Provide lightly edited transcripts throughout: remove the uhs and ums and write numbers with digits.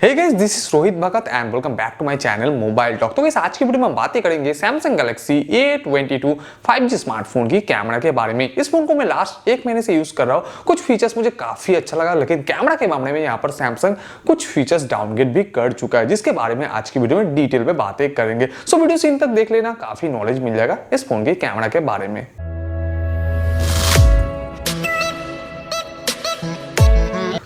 Hey guys, this is Rohit Bhagat and welcome back to my channel mobile talk. तो guys, आज की video में हम बातें करेंगे Samsung Galaxy A22 5G smartphone की कैमरा के बारे में। इस फोन को मैं लास्ट एक महीने से यूज कर रहा हूँ। कुछ फीचर्स मुझे काफी अच्छा लगा, लेकिन कैमरा के मामले में यहाँ पर सैमसंग कुछ फीचर्स डाउनग्रेड भी कर चुका है, जिसके बारे में आज की वीडियो में डिटेल में बातें करेंगे। सो वीडियो से इन तक देख लेना, काफी नॉलेज मिल जाएगा इस फोन की कैमरा के बारे में।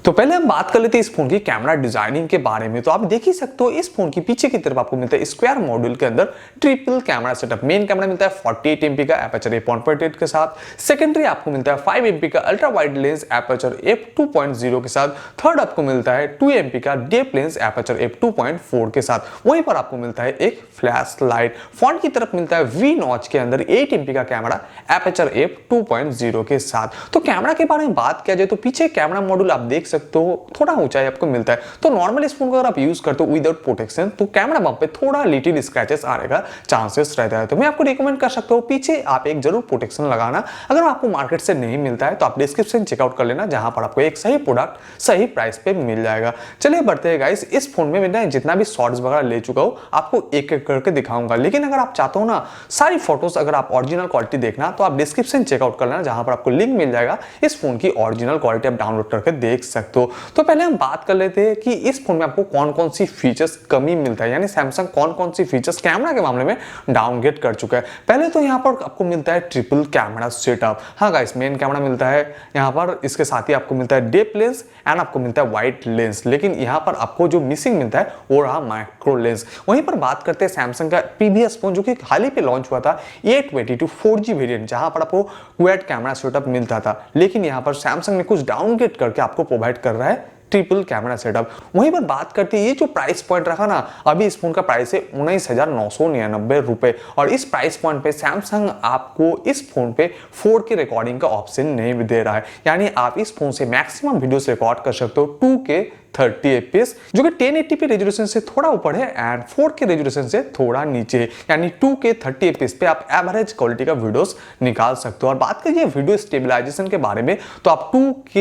तो पहले हम बात कर लेते हैं इस फोन की कैमरा डिजाइनिंग के बारे में। तो आप देख ही सकते हो इस फोन की पीछे की तरफ आपको मिलता है स्क्वायर मॉड्यूल के अंदर triple camera setup. Main camera मिलता है 48 एमपी का एपर्चर f1.8 के साथ। सेकेंडरी आपको मिलता है 5 एमपी का ultra wide lens aperture f2.0 के साथ। थर्ड आपको मिलता है 2 एमपी का डेप्थ लेंस एपर्चर f2.4 के साथ। वहीं पर आपको मिलता है एक फ्लैश लाइट। फ्रंट की तरफ मिलता है वी नॉच के अंदर 8 एमपी का कैमरा एपर्चर f2.0 के साथ। तो कैमरा के बारे में बात किया जाए तो पीछे कैमरा मॉड्यूल आप देख सकते हो थोड़ा ऊंचाई आपको मिलता है। तो नॉर्मल इस फोन को अगर आप यूज करते हो विदाउट प्रोटेक्शन तो कैमरा बम्प पे थोड़ा लिटिल स्क्रैचेस आने का चांसेस रहता है। तो मैं आपको रिकमेंड कर सकता हूं पीछे आप एक जरूर प्रोटेक्शन लगाना। अगर आपको मार्केट से नहीं मिलता है तो आप डिस्क्रिप्शन चेकआउट कर लेना, जहां पर आपको एक सही प्रोडक्ट सही प्राइस पे मिल जाएगा। चलिए बढ़ते हैं गाइस। इस फोन में मैंने जितना भी शॉट्स वगैरह ले चुका हूं आपको एक एक करके दिखाऊंगा, लेकिन अगर आप चाहते हो ना सारी फोटोज अगर आप ओरिजिनल क्वालिटी देखना तो आप डिस्क्रिप्शन चेकआउट कर लेना, जहां पर आपको लिंक मिल जाएगा इस फोन की ओरिजिनल क्वालिटी आप डाउनलोड करके देख सकते हो। तो पहले हम बात कर लेते हैं कि इस फोन में आपको कौन कौन सी फीचर्स कमी मिलता है, यानी सैमसंग कौन कौन सी फीचर्स कैमरा के मामले में डाउनग्रेड कर चुका है। पहले तो यहाँ पर आपको मिलता है ट्रिपल कैमरा सेटअप। हाँ गाइस, मेन कैमरा मिलता है यहाँ पर, इसके साथ ही आपको मिलता है डेप्थ लेंस एंड आपको मिलता है वाइड लेंस, लेकिन यहाँ पर आपको जो मिसिंग मिलता है वो रहा माइक्रो लेंस। वहीं पर बात करते हैं सैमसंग का प्रीवियस फोन जो कि हाल ही पे लॉन्च हुआ था A22 4G वेरिएंट, जहां पर आपको क्वाड कैमरा सेटअप मिलता था, लेकिन यहाँ पर सैमसंग ने कुछ डाउनग्रेड करके आपको प्रोवाइड कर रहा है ट्रिपल कैमरा सेटअप। वहीं पर बात करते हैं ये जो प्राइस पॉइंट रखा ना, अभी इस फोन का प्राइस है 19,999 रुपए, और इस प्राइस पॉइंट पे सैमसंग आपको इस फोन पे 4K रिकॉर्डिंग का ऑप्शन नहीं दे रहा है। यानी आप इस फोन से मैक्सिमम वीडियोस रिकॉर्ड कर सकते हो 2K 30 fps, जो कि 1080p रेजोल्यूशन से थोड़ा ऊपर है एंड 4K रेजोल्यूशन से थोड़ा नीचे है। यानी 2K 30 fps पे आप एवरेज क्वालिटी का वीडियोस निकाल सकते हो। और बात करिए वीडियो स्टेबलाइजेशन के बारे में, तो आप 2K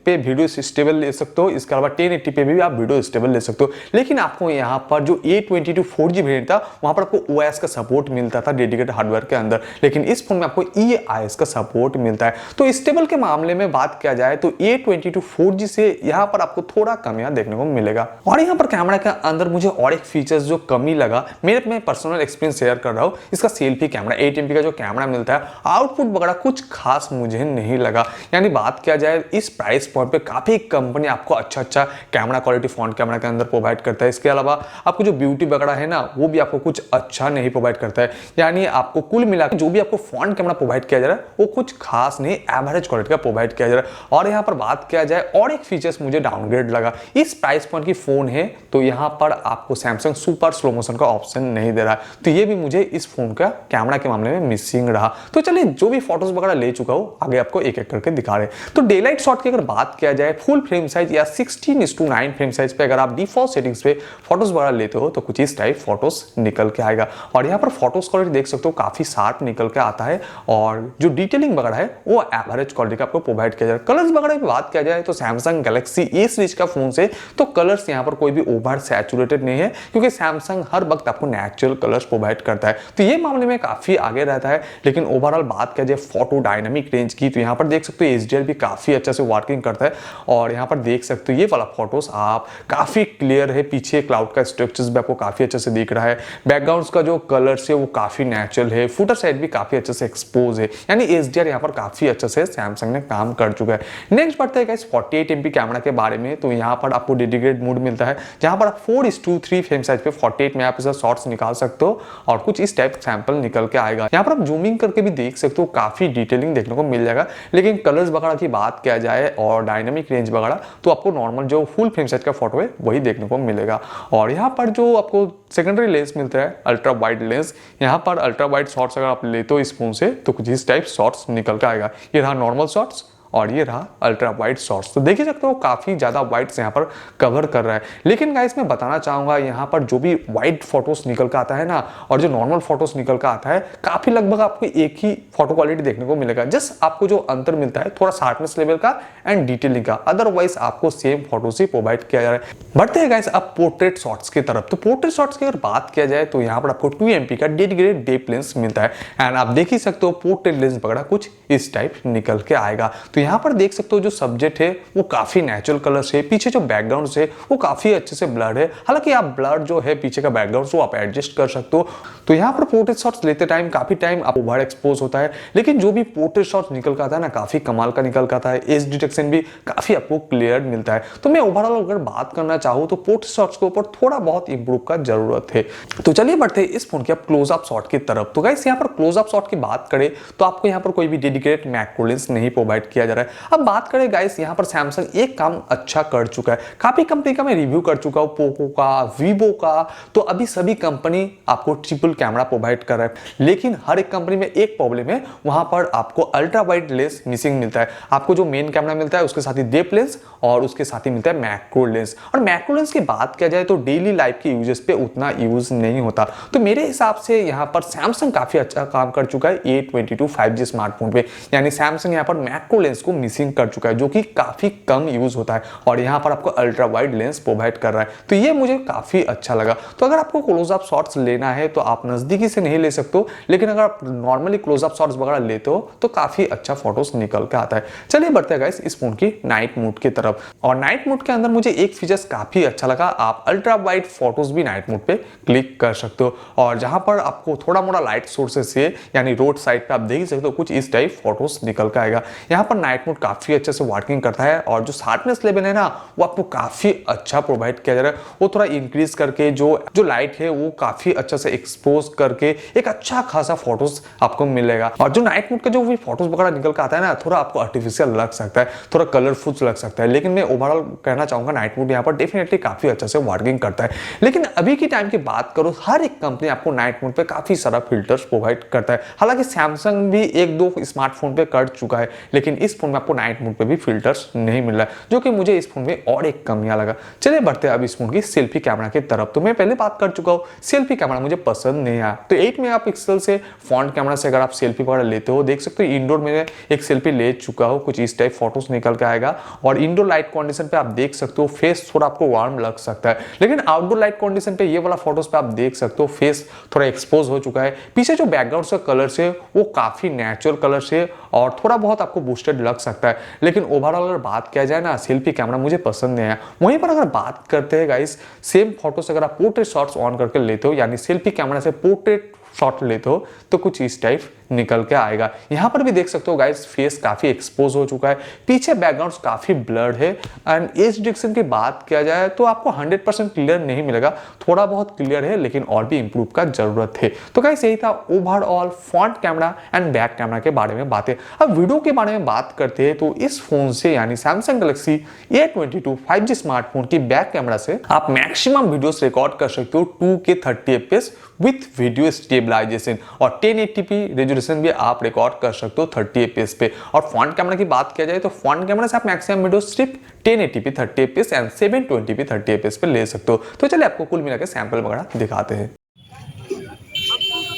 पे वीडियो स्टेबल ले सकते हो, इसके अलावा 1080p पे भी आप वीडियो स्टेबल ले सकते हो। लेकिन आपको यहाँ पर जो A22 4G वेरिएंट था वहां पर आपको OS का सपोर्ट मिलता था डेडिकेटेड हार्डवेयर के अंदर, लेकिन इस फोन में आपको EIS का सपोर्ट मिलता है। तो स्टेबल के मामले में बात किया जाए तो A22 4G से यहाँ पर आपको थोड़ा कम देखने को मिलेगा। और यहाँ पर कैमरा के अंदर मुझे और एक फीचर्स जो कमी लगा, मैं पर्सनल एक्सपीरियंस शेयर कर रहा हूँ, इसका सेल्फी कैमरा 8 एमपी का जो कैमरा मिलता है, आउटपुट वगैरह कुछ खास मुझे नहीं लगा। यानी बात किया जाए इस प्राइस पॉइंट पे काफी कंपनी आपको अच्छा कैमरा क्वालिटी फ्रंट कैमरा के अंदर प्रोवाइड करता है, इसके अलावा आपको जो ब्यूटी वगैरह है ना वो भी आपको कुछ अच्छा नहीं प्रोवाइड करता है। यानी आपको कुल मिलाकर जो भी आपको फ्रंट कैमरा प्रोवाइड किया जा रहा है वो कुछ खास नहीं, एवरेज क्वालिटी का प्रोवाइड किया जा रहा है। और यहाँ पर बात किया जाए और एक फीचर्स मुझे डाउनग्रेड लगा, इस प्राइस पॉइंट की फोन है तो यहां पर आपको सैमसंग सुपर स्लो मोशन का ऑप्शन नहीं दे रहा है, तो ये भी मुझे इस फोन का कैमरा के मामले में मिसिंग रहा। तो चलिए जो भी फोटोज वगैरह ले चुका हूं आगे आपको एक एक करके दिखा रहे। तो डे लाइट शॉट की अगर बात किया जाए फुल फ्रेम साइज या 16:9 फ्रेम साइज पे अगर आप डिफॉल्ट सेटिंग्स पे फोटोज वगैरह लेते हो तो कुछ इस टाइप फोटोज निकल के आएगा। और यहाँ पर फोटोज क्वालिटी देख सकते हो काफी शार्प निकल के आता है, और जो डिटेलिंग वगैरह है वो एवरेज क्वालिटी का आपको प्रोवाइड किया जाए। कलर्स वगैरह की बात किया जाए तो सैमसंग गैलेक्सी A सीरीज का फोन से तो कलर्स यहाँ पर कोई भी ओवर सैचुरेटेड नहीं है, क्योंकि सैमसंग हर वक्त आपको नेचुरल कलर्स प्रोवाइड करता है, तो ये मामले में काफी आगे रहता है। लेकिन ओवरऑल बात किया जाए फोटो डायनामिक रेंज की तो यहाँ पर देख सकते हो HDR भी काफी अच्छे से वर्किंग करता है। और यहाँ पर देख सकते हो ये वाला फोटोज आप काफी क्लियर है, पीछे क्लाउड का स्ट्रक्चर्स भी आपको काफी अच्छे से दिख रहा है, बैकग्राउंड का जो कलर्स है वो काफी नेचुरल है, फुटर साइड भी काफी अच्छे से एक्सपोज है, यानी HDR यहाँ पर काफी अच्छे से सैमसंग ने काम कर चुका है। नेक्स्ट बढ़ते हैं गाइस 48 एमपी कैमरा के बारे में। तो यहाँ पर आपको डेडिकेटेड मोड मिलता है जहां पर आप 4:3 फ्रेम साइज पे 48 मेगापिक्सल शॉट्स निकाल सकते हो, और कुछ इस टाइप सैंपल निकल के आएगा। यहाँ पर आप जूमिंग करके भी देख सकते हो, काफी डिटेलिंग देखने को मिल जाएगा। लेकिन कलर्स वगैरह की बात किया जाए और डायनामिक रेंज वगैरह तो आपको नॉर्मल जो फुल फ्रेम साइज का फोटो है वही देखने को मिलेगा। और यहाँ पर जो आपको सेकेंडरी लेंस मिलता है अल्ट्रा वाइड लेंस, यहाँ पर अल्ट्रा वाइड शॉट्स अगर आप लेते हो इस फोन से तो कुछ इस टाइप शॉट्स निकल के आएगा। ये रहा नॉर्मल शॉट्स और ये रहा अल्ट्रा वाइड शॉट्स। तो देखिए सकते हो काफी ज्यादा वाइड्स यहाँ पर कवर कर रहा है। लेकिन गाइस मैं बताना चाहूंगा यहाँ पर जो भी वाइड फोटोज निकल कर आता है ना और जो नॉर्मल फोटोज निकल कर आता है, काफी लगभग आपको एक ही फोटो क्वालिटी देखने को मिलेगा। जस्ट आपको जो अंतर मिलता है थोड़ा शार्पनेस लेवल का एंड डिटेलिंग का, अदरवाइज आपको सेम फोटोज ही प्रोवाइड किया जा रहा है। बढ़ते हैं गाइस अब पोर्ट्रेट शॉट्स की तरफ। तो पोर्ट्रेट शॉट्स की अगर बात किया जाए तो यहाँ पर आपको 2 MP का डेडिकेटेड डेप्थ लेंस मिलता है एंड आप देख ही सकते हो पोर्ट्रेट लेंस पकड़ा कुछ इस टाइप निकल के आएगा। तो यहाँ पर देख सकते हो जो सब्जेक्ट है वो काफी नेचुरल कलर से, पीछे जो बैकग्राउंड है वो काफी अच्छे से ब्लर है। हालांकि आप ब्लर जो है पीछे का बैकग्राउंड वो आप एडजस्ट कर सकते हो। तो यहाँ पर पोर्ट्रेट शॉट्स लेते टाइम काफी टाइम आपको ओवर एक्सपोज होता है, लेकिन जो भी पोर्ट्रेट शॉट्स निकल का आता है ना काफी कमाल का निकल का आता है। एज डिटेक्शन भी काफी आपको क्लियर मिलता है। तो मैं ओवरऑल अगर बात करना चाहूँ तो पोर्ट्रेट शॉट्स के ऊपर थोड़ा बहुत इंप्रूव का जरूरत है। तो चलिए बढ़ते हैं इस फोन के अब क्लोज अप शॉट की तरफ। तो गाइस यहाँ पर क्लोज अप शॉट की बात करें तो आपको यहाँ पर कोई भी डेडिकेटेड मैक्रो लेंस नहीं प्रोवाइड किया जा रहा है। अब बात करें गाइस यहाँ पर सैमसंग एक काम अच्छा कर चुका है, काफी कंपनी का मैं रिव्यू कर चुका हूँ, पोको का, वीवो का, तो अभी सभी कंपनी आपको ट्रिपल कैमरा प्रोवाइड कर रहा है। लेकिन हर एक कंपनी में एक प्रॉब्लम है, वहां पर आपको अल्ट्रा वाइड लेंस मिसिंग मिलता है। आपको जो मेन कैमरा मिलता है उसके साथ ही डेप्थ लेंस और उसके साथ ही मिलता है मैक्रो लेंस। और मैक्रो लेंस की बात किया जाए तो डेली लाइफ के यूजेस पे उतना यूज नहीं होता। तो मेरे हिसाब से यहाँ पर सैमसंग काफी अच्छा काम कर चुका है A22 5G स्मार्टफोन पे, यानी सैमसंग यहाँ पर मैक्रो लेंस को मिसिंग कर चुका है जो कि काफी कम यूज होता है और यहाँ पर आपको अल्ट्रा वाइड लेंस प्रोवाइड कर रहा है। तो ये मुझे काफी अच्छा लगा। तो अगर आपको क्लोज अप शॉट्स लेना है तो आप नजदीकी से नहीं ले सकते हो, लेकिन अगर आप नॉर्मली क्लोज अप शॉट्स वगैरह लेते हो तो काफी अच्छा फोटोज निकल के आता है। चलिए बढ़ते हैं गाइस इस फोन की नाइट मोड की तरफ। और नाइट मोड के अंदर मुझे एक फीचर्स काफी अच्छा लगा, आप अल्ट्रा वाइड फोटोज भी नाइट मोड पे क्लिक कर सकते हो और जहां पर आपको थोड़ा मोड़ा लाइट सोर्सेस से यानी रोड साइड पे आप देख सकते हो कुछ इस टाइप फोटोज निकल के आएगा। यहाँ पर नाइट मोड काफी अच्छे से वर्किंग करता है और जो शार्पनेस लेवल है ना वो आपको काफी अच्छा प्रोवाइड किया जा रहा है। वो थोड़ा इंक्रीज करके जो लाइट है वो काफी अच्छा से एक्सपोज करके एक अच्छा खासा फोटोज आपको मिलेगा। और जो नाइट मोड का जो भी फोटोज वगैरह निकल के आता है ना थोड़ा आपको आर्टिफिशियल लग सकता है, थोड़ा कलरफुल लग सकता है, लेकिन मैं ओवरऑल कहना चाहूंगा नाइट मोड यहाँ पर डेफिनेटली काफी अच्छा से वर्किंग करता है। लेकिन अभी की टाइम की बात करो हर एक कंपनी आपको नाइट मोड पे काफी सारा फिल्टर्स प्रोवाइड करता है। हालांकि सैमसंग भी एक दो स्मार्टफोन पे कर चुका है, लेकिन इस फोन में आपको नाइट मोड पे भी फिल्टर्स नहीं मिल रहा है, जो कि मुझे इस फोन में और एक कमियां लगा। चलिए बढ़ते हैं अब इस फोन की सेल्फी कैमरा की तरफ। तो मैं पहले बात कर चुका हूँ सेल्फी कैमरा मुझे पसंद नहीं आया। तो 8 मेगापिक्सल से फ्रंट कैमरा से अगर आप सेल्फी वगैरह लेते हो, देख सकते हो इंडोर में एक सेल्फी ले चुका हो, कुछ इस टाइप फोटोज निकल के आएगा। और इंडोर लाइट कंडीशन पे आप देख सकते हो फेस थोड़ा आपको वार्म लग सकता है, लेकिन आउटडोर लाइट कंडीशन पे ये वाला फोटोज पे आप देख सकते हो फेस थोड़ा एक्सपोज हो चुका है। पीछे जो बैकग्राउंड का कलर से वो काफी नेचुरल कलर से और थोड़ा बहुत आपको बूस्टेड लग सकता है, लेकिन ओवरऑल अगर बात किया जाए ना सेल्फी कैमरा मुझे पसंद नहीं आया। वहीं पर अगर बात करते हैं गाइस सेम फोटो से अगर आप पोर्ट्रेट शॉट्स ऑन करके लेते हो यानी सेल्फी कैमरा से पोर्ट्रेट शॉट लेते हो तो कुछ इस टाइप निकल के आएगा। यहां पर भी देख सकते हो गाइस फेस काफी एक्सपोज हो चुका है, पीछे बैकग्राउंड काफी ब्लर्ड है एंड एज डिटेक्शन की बात किया जाए तो आपको 100% क्लियर नहीं मिलेगा, थोड़ा बहुत क्लियर है लेकिन और भी इंप्रूव का जरूरत है। तो गाइस यही था overall front camera and back camera के बारे में बातें। अब वीडियो के बारे में बात करते हैं तो इस फोन से यानी Samsung Galaxy A22 5G smartphone की बैक कैमरा से आप मैक्सिमम वीडियोस रिकॉर्ड कर सकते हो 2K 30 fps with video stabilization और 1080p रेजोल्यूशन भी आप रिकॉर्ड कर सकते हो 30 fps पे। और फ्रंट कैमरा की बात किया जाए तो फ्रंट कैमरा से आप मैक्सिमम वीडियो सिर्फ 1080p 30 fps and 720p 30 fps पे ले सकते हो। तो चलिए आपको कुल मिला के सैंपल वगैरह दिखाते हैं।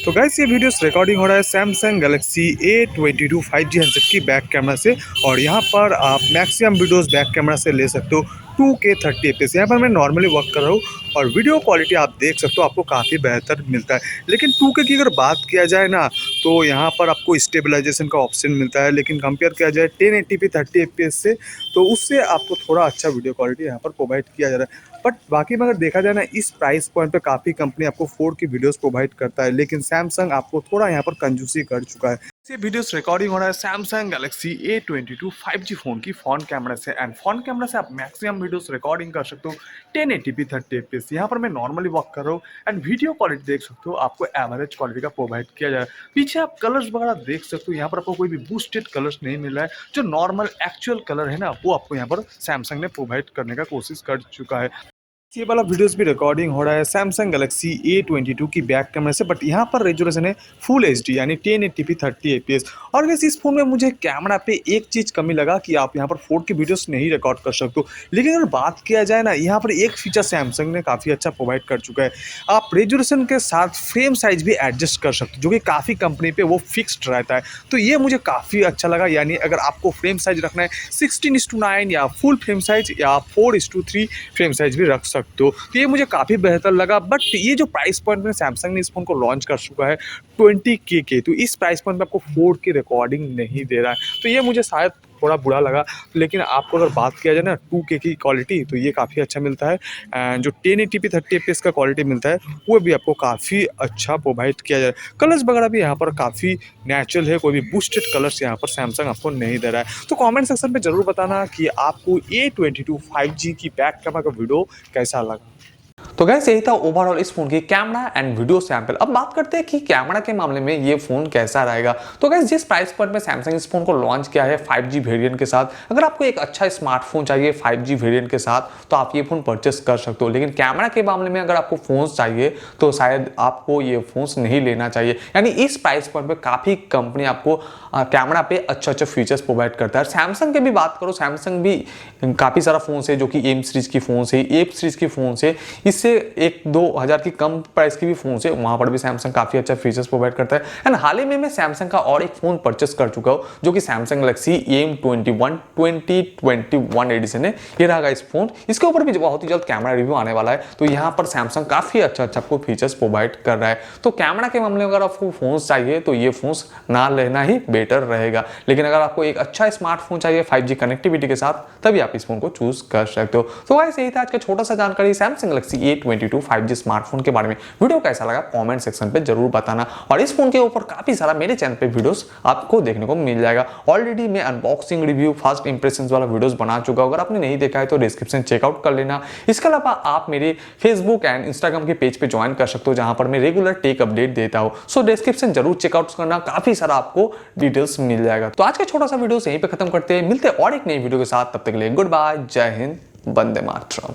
तो गाइस ये वीडियोस रिकॉर्डिंग हो रहा है Samsung Galaxy A22 5G handset की बैक कैमरा से और यहाँ पर आप मैक्सिमम वीडियोस बैक कैमरा से ले सकते हो 2K 30 fps। यहाँ पर मैं नॉर्मली वर्क कर रहा हूँ और वीडियो क्वालिटी आप देख सकते हो आपको काफ़ी बेहतर मिलता है। लेकिन 2K की अगर बात किया जाए ना तो यहाँ पर आपको स्टेबलाइजेशन का ऑप्शन मिलता है, लेकिन कंपेयर किया जाए 1080p 30 fps से तो उससे आपको थोड़ा अच्छा वीडियो क्वालिटी यहाँ पर प्रोवाइड किया जा रहा है। बट बाकी में अगर देखा जाए ना इस प्राइस पॉइंट पे काफ़ी कंपनी आपको 4K वीडियोस प्रोवाइड करता है, लेकिन सैमसंग आपको थोड़ा यहाँ पर कंजूसी कर चुका है। ये वीडियोस रिकॉर्डिंग हो रहा है Samsung Galaxy A22 5G phone की फ्रंट कैमरा से एंड फ्रंट कैमरा से आप मैक्सिमम वीडियोस रिकॉर्डिंग कर सकते हो 1080p 30 fps। यहाँ पर मैं नॉर्मली वर्क कर रहा हूँ एंड वीडियो क्वालिटी देख सकते हो आपको एवरेज क्वालिटी का प्रोवाइड किया जाए। पीछे आप कलर्स वगैरह देख सकते हो, यहाँ पर आपको कोई भी बूस्टेड कलर्स नहीं मिल रहा है, जो नॉर्मल एक्चुअल कलर है ना वो आपको यहाँ पर सैमसंग ने प्रोवाइड करने का कोशिश कर चुका है। ये वाला वीडियोस भी रिकॉर्डिंग हो रहा है सैमसंग गैलेक्सी A22 की बैक कैमरा से, बट यहाँ पर रेजोल्यूशन है फुल एचडी यानी 1080p 30 fps। और वैसे इस फोन में मुझे कैमरा पे एक चीज़ कमी लगा कि आप यहाँ पर 4K वीडियोस नहीं रिकॉर्ड कर सकते हो। लेकिन अगर बात किया जाए ना, यहाँ पर एक फीचर सैमसंग ने काफ़ी अच्छा प्रोवाइड कर चुका है। आप रेजोल्यूशन के साथ फ्रेम साइज भी एडजस्ट कर सकते हो, जो कि काफ़ी कंपनी पे वो फिक्स्ड रहता है। तो ये मुझे काफ़ी अच्छा लगा। यानी अगर आपको फ्रेम साइज रखना है 16:9 या फुल फ्रेम साइज या 4:3 फ्रेम साइज भी रख सकते हो। तो ये मुझे काफ़ी बेहतर लगा। बट ये जो प्राइस पॉइंट में सैमसंग ने इस फोन को लॉन्च कर चुका है 20K के, तो इस प्राइस पॉइंट में आपको 4K रिकॉर्डिंग नहीं दे रहा है। तो ये मुझे शायद थोड़ा बुरा लगा। लेकिन आपको अगर बात किया जाए ना 2K की क्वालिटी, तो ये काफ़ी अच्छा मिलता है। एंड जो 1080p 30 fps का क्वालिटी मिलता है वो भी आपको काफ़ी अच्छा प्रोवाइड किया जाए। कलर्स वगैरह भी यहाँ पर काफ़ी नेचुरल है, कोई भी बूस्टेड कलर्स यहाँ पर सैमसंग आपको नहीं दे रहा है। तो कमेंट सेक्शन में ज़रूर बताना कि आपको A22 5G की बैक कैमरा का वीडियो कैसा लगा। तो गैस यही था ओवरऑल इस फोन की कैमरा एंड वीडियो सैंपल। अब बात करते हैं कि कैमरा के मामले में ये फोन कैसा रहेगा। तो गैस जिस प्राइस पॉइंट में सैमसंग इस फोन को लॉन्च किया है 5G वेरिएंट के साथ, अगर आपको एक अच्छा स्मार्टफोन चाहिए 5G वेरिएंट के साथ तो आप ये फोन परचेस कर सकते हो। लेकिन कैमरा के मामले में अगर आपको फोन्स चाहिए तो शायद आपको ये फोन्स नहीं लेना चाहिए। यानी इस प्राइस पॉइंट पे काफी कंपनी आपको कैमरा पे अच्छे फीचर्स प्रोवाइड करता है। सैमसंग की भी बात करो, सैमसंग भी काफी सारा फोन है जो कि एम सीरीज की फोन है, एप सीरीज की फोन है, इससे 1-2 हज़ार की कम प्राइस की भी फोन है, वहां पर भी सैमसंग काफी अच्छा फीचर्स प्रोवाइड करता है। एंड हाल ही में मैं सैमसंग का और एक फोन परचेस कर चुका हूं जो कि सैमसंग गैलेक्सी A21 2021 एडिशन है। ये रहा इस फोन, इसके ऊपर भी बहुत ही जल्द कैमरा रिव्यू आने वाला है। तो यहाँ पर सैमसंग काफी अच्छा आपको फीचर्स प्रोवाइड कर रहा है। तो कैमरा के मामले में अगर आपको फोन चाहिए तो ये फोन ना लेना ही बेटर रहेगा। लेकिन अगर आपको एक अच्छा स्मार्टफोन चाहिए 5G कनेक्टिविटी के साथ, तभी आप इस फोन को चूज कर सकते हो। तो गाइस यही था आज का छोटा सा जानकारी Samsung Galaxy A22 5G smartphone के बारे में। वीडियो कैसा लगा कमेंट सेक्शन पे जरूर बताना। और इस फोन के ऊपर काफी सारा मेरे चैनल पे वीडियोस आपको देखने को मिल जाएगा। ऑलरेडी मैं अनबॉक्सिंग रिव्यू फर्स्ट इंप्रेशंस वाला वीडियोस बना चुका हूं, अगर आपने नहीं देखा है तो डिस्क्रिप्शन चेकआउट कर लेना। इसके अलावा आप मेरे फेसबुक एंड इंस्टाग्राम के पेज पे ज्वाइन कर सकते हो जहां पर मैं रेगुलर टेक अपडेट देता हूं। सो डिस्क्रिप्शन जरूर चेकआउट करना, काफी सारा आपको डिटेल्स मिल जाएगा। तो आज का छोटा सा वीडियो यहीं पे खत्म करते हैं, मिलते हैं और एक नई वीडियो के साथ। तब तक के लिए गुड बाय, जय हिंद, वंदे मातरम।